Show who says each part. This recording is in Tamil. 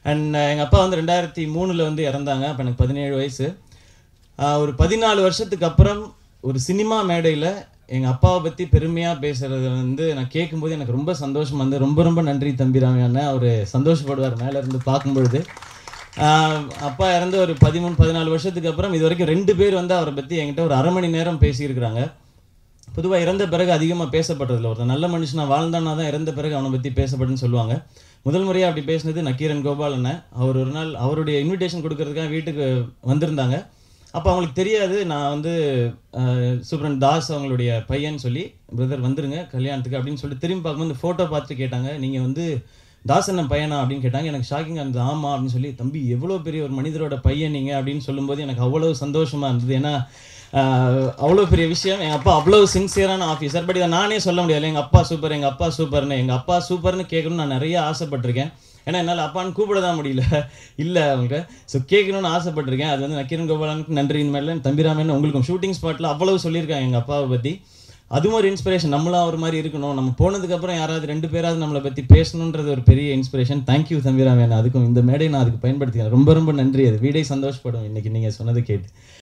Speaker 1: அண்ட் எங்கள் அப்பா வந்து 2003 வந்து இறந்தாங்க. அப்போ எனக்கு 17 வயசு. ஒரு 14 வருஷத்துக்கு அப்புறம் ஒரு சினிமா மேடையில் எங்கள் அப்பாவை பற்றி பெருமையாக பேசுகிறத வந்து நான் கேட்கும்போது எனக்கு ரொம்ப சந்தோஷம் வந்து ரொம்ப ரொம்ப நன்றி தம்பிராமி அண்ணன். அவர் சந்தோஷப்படுவார் மேலே இருந்து பார்க்கும்பொழுது. அப்பா இறந்து ஒரு 13-14 வருஷத்துக்கு அப்புறம் இது வரைக்கும் 2 பேர் வந்து அவரை பற்றி என்கிட்ட ஒரு அரை மணி நேரம் பேசியிருக்கிறாங்க. பொதுவாக இறந்த பிறகு அதிகமாக பேசப்படுறதில்ல. ஒருத்தர் நல்ல மனுஷனாக வாழ்ந்தானா தான் இறந்த பிறகு அவனை பற்றி பேசப்படுன்னு சொல்லுவாங்க. முதல் முறையாக அப்படி பேசினது நக்கீரன் கோபால் அண்ணன். அவர் ஒரு நாள் அவருடைய இன்விடேஷன் கொடுக்கறதுக்காக வீட்டுக்கு வந்திருந்தாங்க. அப்போ அவங்களுக்கு தெரியாது நான் வந்து சூப்பரன் தாஸ் அவங்களுடைய பையன் சொல்லி, பிரதர் வந்துருங்க கல்யாணத்துக்கு அப்படின்னு சொல்லிட்டு திரும்பி பார்க்கும்போது ஃபோட்டோ பார்த்துட்டு கேட்டாங்க, நீங்கள் வந்து தாசண்ணன் பையனா அப்படின்னு கேட்டாங்க. எனக்கு ஷாக்கிங்காக இருந்தது. ஆமாம் அப்படின்னு சொல்லி, தம்பி எவ்வளோ பெரிய ஒரு மனிதரோட பையன் நீங்கள் அப்படின்னு சொல்லும்போது எனக்கு அவ்வளோ சந்தோஷமாக இருந்தது. ஏன்னா அவ்வளோ பெரிய விஷயம். எங்கள் அப்பா அவ்வளோ சின்சியரான ஆஃபீஸர். பட் இதை நானே சொல்ல முடியாது, எங்கள் அப்பா சூப்பர் எங்கள் அப்பா சூப்பர்னு. எங்கள் அப்பா சூப்பர்னு கேட்கணும்னு நான் நிறைய ஆசைப்பட்டிருக்கேன். ஏன்னா என்னால் அப்பான்னு கூப்பிட தான் முடியல, இல்லை அவங்க. ஸோ கேட்கணும்னு ஆசைப்பட்டிருக்கேன். அது வந்து நக்கீரன் கோபாலனுக்கு நன்றி. இனிமேல் தம்பிராமன் உங்களுக்கும் ஷூட்டிங் ஸ்பாட்டில் அவ்வளோ சொல்லியிருக்காங்க எங்கள் அப்பாவை பற்றி. அதுவும் ஒரு இன்ஸ்பிரேஷன். நம்மளும் ஒரு மாதிரி இருக்கணும். நம்ம போனதுக்கப்புறம் யாராவது 2 பேராவது நம்மளை பற்றி பேசணுன்றது ஒரு பெரிய இன்ஸ்பிரேஷன். தேங்க்யூ தம்பிராமன். அதுக்கும் இந்த மேடை நான் அதுக்கு பயன்படுத்திக்கிறேன். ரொம்ப ரொம்ப நன்றி. அது வீடே சந்தோஷப்படும் இன்னைக்கு நீங்கள் சொன்னது கேட்டு.